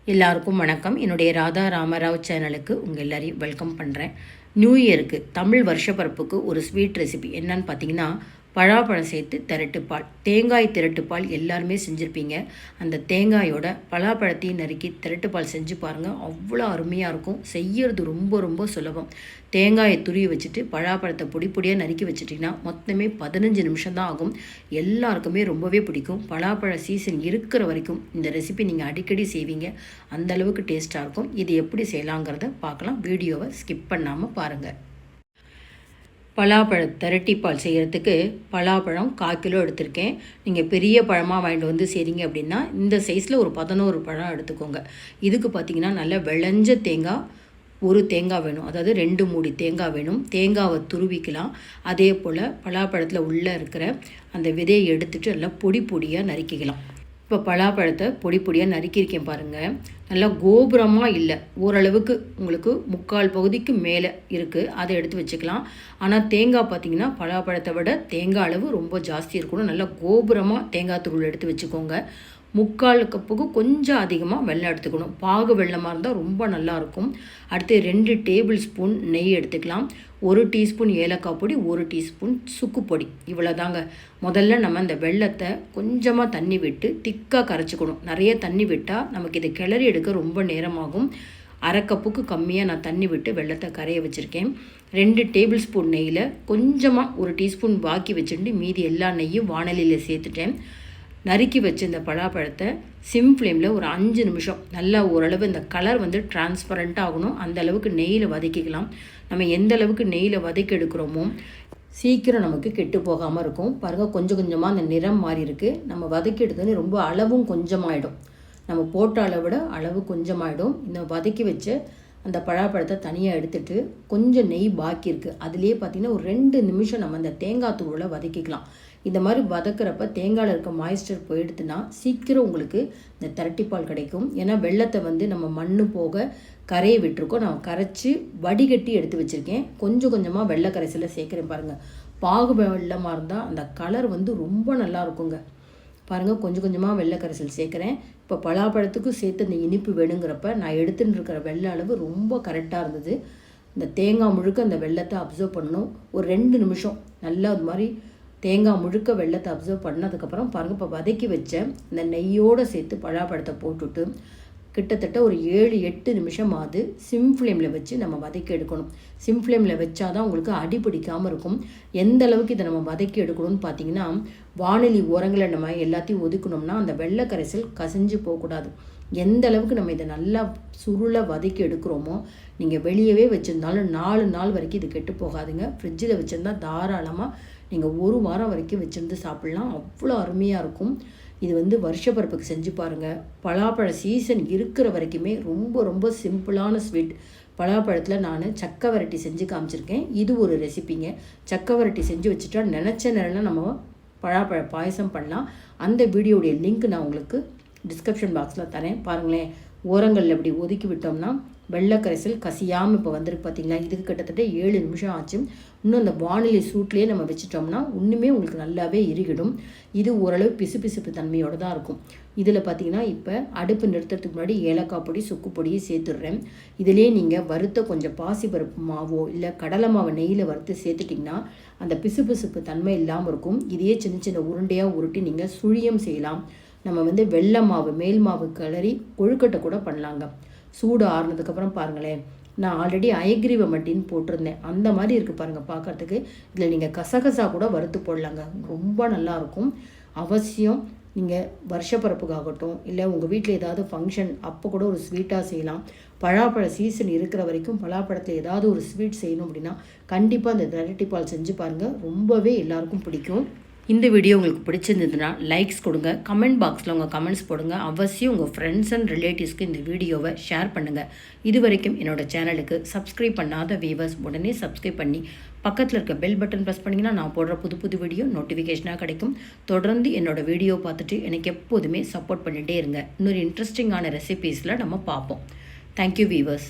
எல்லாருக்கும் வணக்கம். என்னுடைய ராதா ராமராவ் சேனலுக்கு உங்கள் எல்லாரையும் வெல்கம் பண்ணுறேன். நியூ இயருக்கு தமிழ் வருஷப்பரப்புக்கு ஒரு ஸ்வீட் ரெசிபி என்னன்னு பார்த்தீங்கன்னா, பலாப்பழம் சேர்த்து திரட்டுப்பால். தேங்காய் திரட்டுப்பால் எல்லாருமே செஞ்சுருப்பீங்க. அந்த தேங்காயோட பலாப்பழத்தையும் நறுக்கி திரட்டுப்பால் செஞ்சு பாருங்கள். அவ்வளோ அருமையாக இருக்கும். செய்யறது ரொம்ப ரொம்ப சுலபம். தேங்காயை துருவி வச்சுட்டு பலாப்பழத்தை பொடி பொடியாக நறுக்கி வச்சுட்டிங்கன்னா மொத்தமே 15 நிமிஷம் தான் ஆகும். எல்லாருக்குமே ரொம்பவே பிடிக்கும். பலாப்பழ சீசன் இருக்கிற வரைக்கும் இந்த ரெசிபி நீங்கள் அடிக்கடி செய்வீங்க. அந்தளவுக்கு டேஸ்ட்டாக இருக்கும். இது எப்படி செய்யலாங்கிறத பார்க்கலாம். வீடியோவை ஸ்கிப் பண்ணாமல் பாருங்கள். பலாப்பழ திரட்டிப்பால் செய்கிறதுக்கு பலாப்பழம் 1/4 கிலோ எடுத்திருக்கேன். நீங்கள் பெரிய பழமாக வாங்கிட்டு வந்து செய்கிறீங்க அப்படின்னா இந்த சைஸில் ஒரு 11 பழம் எடுத்துக்கோங்க. இதுக்கு பார்த்திங்கன்னா நல்லா விளைஞ்ச தேங்காய் ஒரு தேங்காய் வேணும். அதாவது 2 மூடி தேங்காய் வேணும். தேங்காவை துருவிக்கலாம். அதே போல் பலாப்பழத்தில் உள்ளே இருக்கிற அந்த விதையை எடுத்துகிட்டு நல்லா பொடி பொடியாக நறுக்கிக்கலாம். இப்போ பலாப்பழத்தை பொடி பொடியாக நறுக்கியிருக்கேன் பாருங்கள். நல்லா கோபுரமாக இல்லை, ஓரளவுக்கு உங்களுக்கு 3/4 பகுதிக்கு மேலே இருக்குது. அதை எடுத்து வச்சுக்கலாம். ஆனால் தேங்காய் பார்த்திங்கன்னா பலாப்பழத்தை விட தேங்காய் அளவு ரொம்ப ஜாஸ்தி இருக்கணும். நல்லா கோபுரமாக தேங்காய் தூள் எடுத்து வச்சுக்கோங்க. 3/4 கப்புக்கு கொஞ்சம் அதிகமாக வெல்லம் எடுத்துக்கணும். பாகு வெல்லமாக இருந்தால் ரொம்ப நல்லாயிருக்கும். அடுத்து 2 டேபிள் ஸ்பூன் நெய் எடுத்துக்கலாம். 1 டீஸ்பூன் ஏலக்காய் பொடி, 1 டீஸ்பூன் சுக்கு பொடி. இவ்வளோ தாங்க. முதல்ல நம்ம இந்த வெல்லத்தை கொஞ்சமாக தண்ணி விட்டு திக்காக கரைச்சிக்கணும். நிறைய தண்ணி விட்டால் நமக்கு இதை கிளறி எடுக்க ரொம்ப நேரமாகும். 1/2 கப்புக்கு கம்மியாக நான் தண்ணி விட்டு வெல்லத்தை கரைய வச்சுருக்கேன். 2 டேபிள் ஸ்பூன் நெய்யில் கொஞ்சமாக 1 டீஸ்பூன் பாக்கி வச்சுட்டு மீதி எல்லா நெய்யும் வாணலியில் சேர்த்துட்டேன். நறுக்கி வச்சு இந்த பலாப்பழத்தை சிம் ஃப்ளேமில் ஒரு 5 நிமிஷம் நல்லா ஓரளவு இந்த கலர் டிரான்ஸ்பரண்ட்டாக ஆகணும். அந்த அளவுக்கு நெய்யில் வதக்கிக்கலாம். நம்ம எந்த அளவுக்கு நெய்யில் வதக்கி எடுக்கிறோமோ சீக்கிரம் நமக்கு கெட்டு போகாமல் இருக்கும். பாருங்கள், கொஞ்சம் கொஞ்சமாக அந்த நிறம் மாறி இருக்குது. நம்ம வதக்கி எடுத்தோன்னே ரொம்ப அளவும் கொஞ்சமாகிடும். நம்ம போட்ட அளவை விட அளவு கொஞ்சமாகிடும். இந்த வதக்கி வச்ச அந்த பலாப்பழத்தை தனியாக எடுத்துகிட்டு கொஞ்சம் நெய் பாக்கி இருக்குது. அதுலேயே பார்த்திங்கன்னா ஒரு 2 நிமிஷம் நம்ம அந்த தேங்காய் தூளை வதக்கிக்கலாம். இந்த மாதிரி வதக்கிறப்ப தேங்காயில் இருக்க மாய்ஸ்டர் போயிடுத்துன்னா சீக்கிரம் உங்களுக்கு இந்த திரட்டிப்பால் கிடைக்கும். ஏன்னா வெள்ளத்தை நம்ம மண் போக கரையை விட்டுருக்கோம். நான் கரைச்சி வடிகட்டி எடுத்து வச்சுருக்கேன். கொஞ்சம் கொஞ்சமாக வெள்ளை கரைசலில் சேர்க்குறேன் பாருங்கள். பாகு வெள்ளமாக இருந்தால் அந்த கலர் ரொம்ப நல்லா இருக்குங்க. பாருங்கள், கொஞ்சம் கொஞ்சமாக வெள்ளை கரைசல் சேர்க்குறேன். இப்போ பலாப்பழத்துக்கும் சேர்த்து இந்த இனிப்பு வேணுங்கிறப்ப நான் எடுத்துகிட்டு இருக்கிற வெள்ளை அளவு ரொம்ப கரெக்டாக இருந்தது. இந்த தேங்காய் முழுக்க அந்த வெள்ளத்தை அப்சர்வ் பண்ணணும். ஒரு 2 நிமிஷம் நல்லா அது மாதிரி தேங்காய் முழுக்க வெள்ளத்தை அப்சர்வ் பண்ணதுக்கப்புறம் பாருங்கள், இப்போ வதக்கி வச்ச இந்த நெய்யோடு சேர்த்து பலாப்பழத்தை போட்டுட்டு கிட்டத்தட்ட ஒரு 7-8 நிமிஷமாவது சிம் ஃப்ளேமில் வச்சு நம்ம வதக்கி எடுக்கணும். சிம் ஃப்ளேமில் வச்சா தான் உங்களுக்கு அடி பிடிக்காமல் இருக்கும். எந்த அளவுக்கு இதை நம்ம வதக்கி எடுக்கணும்னு பார்த்தீங்கன்னா, வானிலை ஓரங்களை நம்ம எல்லாத்தையும் ஒதுக்கணும்னா அந்த வெள்ளை கரைசல் கசிஞ்சு போகக்கூடாது. எந்த அளவுக்கு நம்ம இதை நல்லா சுருளை வதக்கி எடுக்கிறோமோ நீங்கள் வெளியவே வச்சுருந்தாலும் 4 நாள் வரைக்கும் இது கெட்டு போகாதுங்க. ஃப்ரிட்ஜில் வச்சுருந்தா தாராளமாக நீங்கள் 1 வாரம் வரைக்கும் வச்சுருந்து சாப்பிட்லாம். அவ்வளோ அருமையாக இருக்கும். இது வருஷப்பரப்புக்கு செஞ்சு பாருங்கள். பலாப்பழ சீசன் இருக்கிற வரைக்குமே ரொம்ப ரொம்ப சிம்பிளான ஸ்வீட். பலாப்பழத்தில் நான் சக்கை வரட்டி செஞ்சு காமிச்சிருக்கேன். இது ஒரு ரெசிபிங்க. சக்கை வரட்டி செஞ்சு வச்சுட்டா நினச்ச நேரம்லாம் நம்ம பலாப்பழ பாயசம் பண்ணலாம். அந்த வீடியோடைய லிங்க் நான் உங்களுக்கு டிஸ்கிரிப்ஷன் பாக்ஸில் தரேன். பாருங்களேன், ஓரங்களில் இப்படி ஒதுக்கி விட்டோம்னா வெள்ளை கரைசல் கசியாமல் இப்போ வந்திருக்கு பார்த்தீங்களா. இதுக்கு கிட்டத்தட்ட 7 நிமிஷம் ஆச்சு. இன்னும் அந்த வானிலை சூட்லேயே நம்ம வச்சுட்டோம்னா இன்னுமே உங்களுக்கு நல்லாவே இறுகிடும். இது ஓரளவு பிசுபிசுப்பு தன்மையோடு தான் இருக்கும். இதில் பார்த்தீங்கன்னா இப்போ அடுப்பு நிறுத்துறதுக்கு முன்னாடி ஏலக்காய் பொடி சுக்கு பொடியை சேர்த்துடுறேன். இதிலே நீங்கள் வறுத்த கொஞ்சம் பாசிப்பருப்பு மாவோ இல்லை கடலை மாவை நெய்யில் வறுத்து சேர்த்துட்டிங்கன்னா அந்த பிசுபிசுப்பு தன்மை இல்லாமல் இருக்கும். இதையே சின்ன சின்ன உருண்டையாக உருட்டி நீங்கள் சுழியம் செய்யலாம். நம்ம வெள்ளை மாவு மேல் மாவு கிளறி கொழுக்கட்டை கூட பண்ணலாங்க. சூடு ஆறுனதுக்கப்புறம் பாருங்களேன், நான் ஆல்ரெடி ஐகிரீவ மட்டின்னு போட்டிருந்தேன். அந்த மாதிரி இருக்குது பாருங்கள் பார்க்குறதுக்கு. இதில் நீங்கள் கசகசா கூட வறுத்து போடலாங்க. ரொம்ப நல்லாயிருக்கும். அவசியம் நீங்கள் வருஷப்பரப்புக்காகட்டும் இல்லை உங்கள் வீட்டில் ஏதாவது ஃபங்க்ஷன் அப்போ கூட ஒரு ஸ்வீட்டாக செய்யலாம். பலாப்பழ சீசன் இருக்கிற வரைக்கும் பலாப்பழத்தில் ஏதாவது ஒரு ஸ்வீட் செய்யணும் அப்படின்னா கண்டிப்பாக அந்த திரட்டிப்பால் செஞ்சு பாருங்கள். ரொம்பவே எல்லாருக்கும் பிடிக்கும். இந்த வீடியோ உங்களுக்கு பிடிச்சிருந்ததுன்னா லைக்ஸ் கொடுங்க. கமெண்ட் பாக்ஸில் உங்கள் கமெண்ட்ஸ் போடுங்க. அவசியம் உங்கள் ஃப்ரெண்ட்ஸ் அண்ட் ரிலேட்டிவ்ஸ்க்கு இந்த வீடியோவை ஷேர் பண்ணுங்கள். இது வரைக்கும் என்னோடய சேனலுக்கு சப்ஸ்கிரைப் பண்ணாத வியூவர்ஸ் உடனே சப்ஸ்கிரைப் பண்ணி பக்கத்தில் இருக்க பெல் பட்டன் ப்ரெஸ் பண்ணிங்கன்னா நான் போடுற புது வீடியோ நோட்டிஃபிகேஷனாக கிடைக்கும். தொடர்ந்து என்னோடய வீடியோ பார்த்துட்டு எனக்கு எப்போதுமே சப்போர்ட் பண்ணிகிட்டே இருங்க. இன்னொரு இன்ட்ரெஸ்டிங்கான ரெசிபீஸில் நம்ம பார்ப்போம். Thank you viewers.